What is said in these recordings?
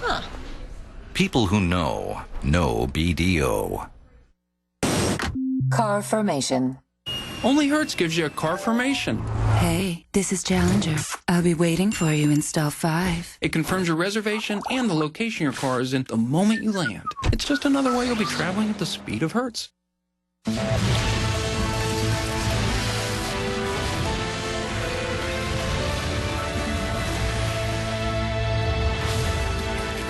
Huh. People who know BDO. Car formation. Only Hertz gives you a car formation. Hey, this is Challenger. I'll be waiting for you in stall 5. It confirms your reservation and the location your car is in the moment you land. It's just another way you'll be traveling at the speed of Hertz.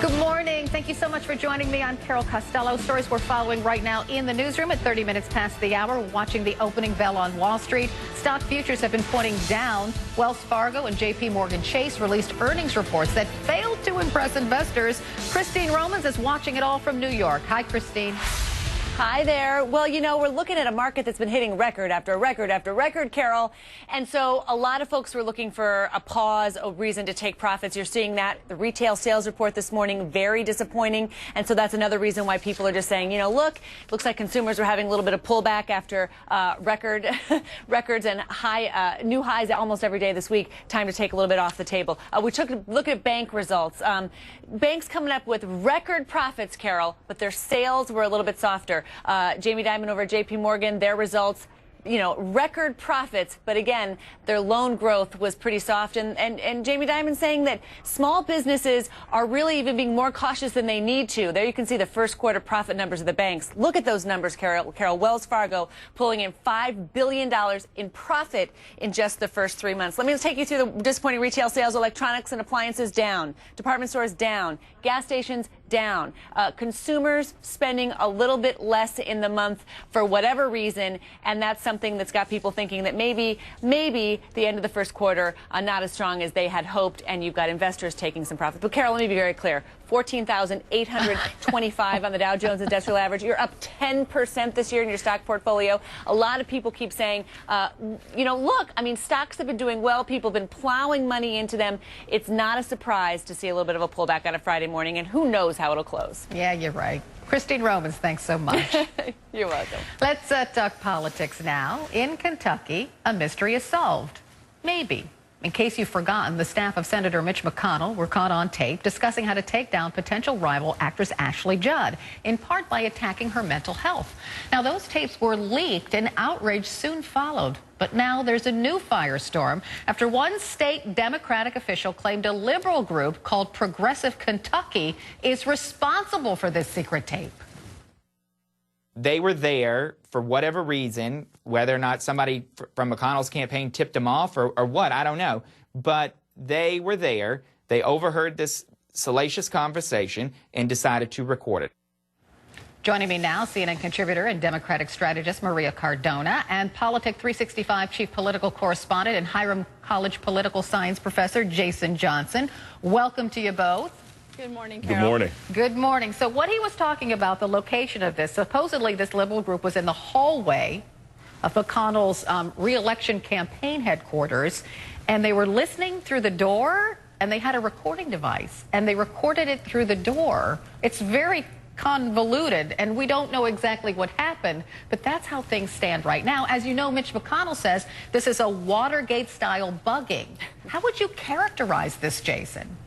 Good morning. Thank you so much for joining me. I'm Carol Costello. Stories we're following right now in the newsroom at 30 minutes past the hour, watching the opening bell on Wall Street. Stock futures have been pointing down. Wells Fargo and JP Morgan Chase released earnings reports that failed to impress investors. Christine Romans is watching it all from New York. Hi, Christine. Hi there. Well, you know, we're looking at a market that's been hitting record after record after record, Carol. And so a lot of folks were looking for a pause, a reason to take profits. You're seeing that. The retail sales report this morning, very disappointing. And so that's another reason why people are just saying, you know, look, it looks like consumers are having a little bit of pullback after records and new highs almost every day this week. Time to take a little bit off the table. We took a look at bank results. Banks coming up with record profits, Carol, but their sales were a little bit softer. Jamie Dimon over at JP Morgan, their results, you know, record profits, but again, their loan growth was pretty soft. And Jamie Dimon saying that small businesses are really even being more cautious than they need to. There you can see the first quarter profit numbers of the banks. Look at those numbers, Carol. Wells Fargo pulling in $5 billion in profit in just the first 3 months. Let me just take you through the disappointing retail sales. Electronics and appliances down. Department stores down. Gas stations down. Consumers spending a little bit less in the month for whatever reason, and that's something that's got people thinking that maybe the end of the first quarter not as strong as they had hoped, and you've got investors taking some profit. But Carol, let me be very clear. 14,825 on the Dow Jones Industrial Average. You're up 10% this year in your stock portfolio. A lot of people keep saying, you know, look, I mean, stocks have been doing well. People have been plowing money into them. It's not a surprise to see a little bit of a pullback on a Friday morning, and who knows how it'll close. Yeah, you're right. Christine Romans, thanks so much. You're welcome. Let's talk politics now. In Kentucky, a mystery is solved. Maybe. In case you've forgotten, the staff of Senator Mitch McConnell were caught on tape discussing how to take down potential rival actress Ashley Judd, in part by attacking her mental health. Now, those tapes were leaked and outrage soon followed. But now there's a new firestorm after one state Democratic official claimed a liberal group called Progressive Kentucky is responsible for this secret tape. They were there for whatever reason, whether or not somebody from McConnell's campaign tipped them off or what, I don't know. But they were there. They overheard this salacious conversation and decided to record it. Joining me now, CNN contributor and Democratic strategist Maria Cardona and Politic 365 chief political correspondent and Hiram College political science professor Jason Johnson. Welcome to you both. Good morning, Carol. Good morning. Good morning. So what he was talking about, the location of this, supposedly this liberal group was in the hallway of McConnell's re-election campaign headquarters, and they were listening through the door, and they had a recording device, and they recorded it through the door. It's very convoluted, and we don't know exactly what happened, but that's how things stand right now. As you know, Mitch McConnell says this is a Watergate-style bugging. How would you characterize this, Jason?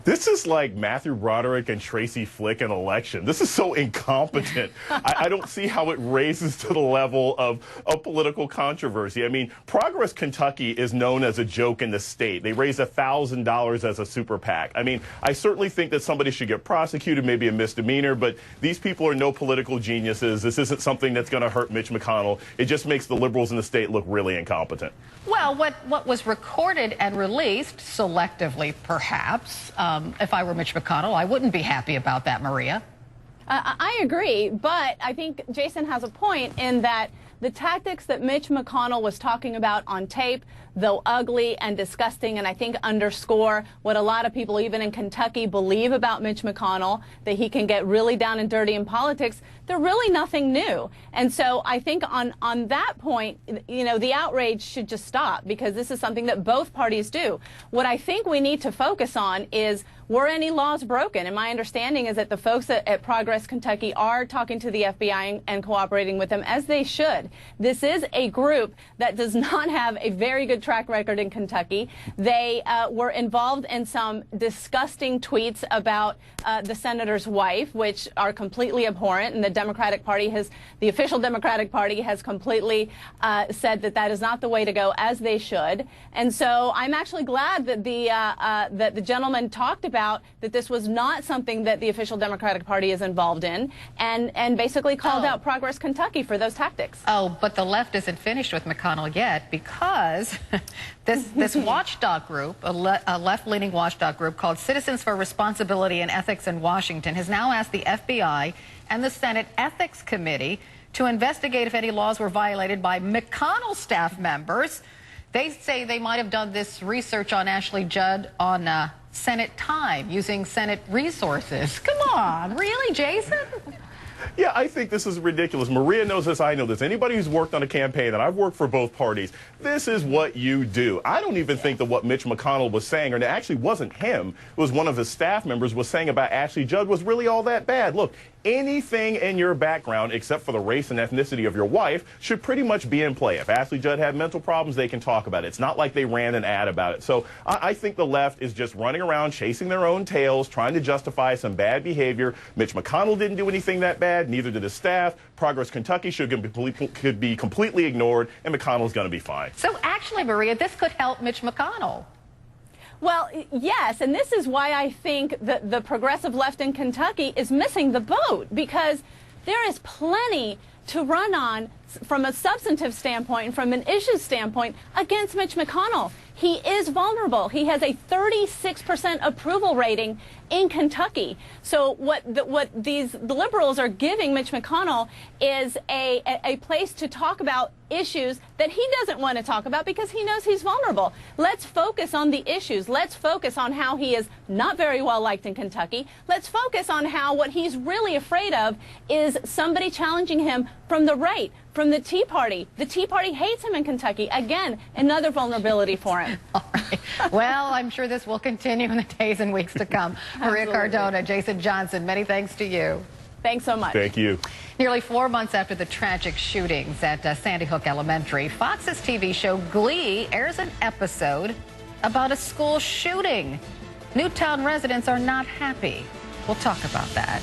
This is like Matthew Broderick and Tracy Flick in election. This is so incompetent. I don't see how it raises to the level of political controversy. I mean, Progress Kentucky is known as a joke in the state. They raised $1,000 as a super PAC. I mean, I certainly think that somebody should get prosecuted, maybe a misdemeanor, but these people are no political geniuses. This isn't something that's going to hurt Mitch McConnell. It just makes the liberals in the state look really incompetent. Well, what was recorded and released, selectively perhaps, if I were Mitch McConnell, I wouldn't be happy about that, Maria. I agree, but I think Jason has a point in that the tactics that Mitch McConnell was talking about on tape, though ugly and disgusting, and I think underscore what a lot of people, even in Kentucky, believe about Mitch McConnell, that he can get really down and dirty in politics, they're really nothing new. And so I think on that point, you know, the outrage should just stop, because this is something that both parties do. What I think we need to focus on is were any laws broken? And my understanding is that the folks at Progress Kentucky are talking to the FBI and cooperating with them, as they should. This is a group that does not have a very good track record in Kentucky. They were involved in some disgusting tweets about the senator's wife, which are completely abhorrent, and the Democratic Party the official Democratic Party has completely said that that is not the way to go, as they should. And so I'm actually glad that the gentleman talked about that this was not something that the official Democratic Party is involved in, and basically called out Progress Kentucky for those tactics. Oh, but the left isn't finished with McConnell yet, because this watchdog group, a left-leaning watchdog group called Citizens for Responsibility and Ethics in Washington, has now asked the FBI and the Senate Ethics Committee to investigate if any laws were violated by McConnell staff members. They say they might have done this research on Ashley Judd on Senate time, using Senate resources. Come on, really, Jason? Yeah, I think this is ridiculous. Maria knows this, I know this. Anybody who's worked on a campaign, and I've worked for both parties, this is what you do. I don't even think that what Mitch McConnell was saying, or it actually wasn't him, it was one of his staff members was saying about Ashley Judd was really all that bad. Look, anything in your background, except for the race and ethnicity of your wife, should pretty much be in play. If Ashley Judd had mental problems, they can talk about it. It's not like they ran an ad about it. So I think the left is just running around chasing their own tails, trying to justify some bad behavior. Mitch McConnell didn't do anything that bad, neither did his staff. Progress Kentucky could be completely ignored, and McConnell's going to be fine. So actually, Maria, this could help Mitch McConnell. Well, yes, and this is why I think that the progressive left in Kentucky is missing the boat, because there is plenty to run on from a substantive standpoint, from an issue standpoint, against Mitch McConnell. He is vulnerable. He has a 36% approval rating in Kentucky. So what the liberals are giving Mitch McConnell is a place to talk about issues that he doesn't want to talk about because he knows he's vulnerable. Let's focus on the issues. Let's focus on how he is not very well liked in Kentucky. Let's focus on how what he's really afraid of is somebody challenging him from the right, from the Tea Party. The Tea Party hates him in Kentucky. Again, another vulnerability for him. All right. Well, I'm sure this will continue in the days and weeks to come. Maria Cardona, Jason Johnson, many thanks to you. Thanks so much. Thank you. Nearly 4 months after the tragic shootings at Sandy Hook Elementary, Fox's TV show Glee airs an episode about a school shooting. Newtown residents are not happy. We'll talk about that.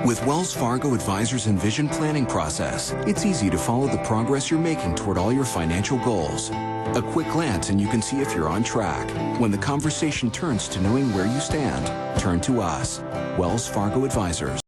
With Wells Fargo Advisors and Vision Planning process, it's easy to follow the progress you're making toward all your financial goals. A quick glance and you can see if you're on track. When the conversation turns to knowing where you stand, turn to us, Wells Fargo Advisors.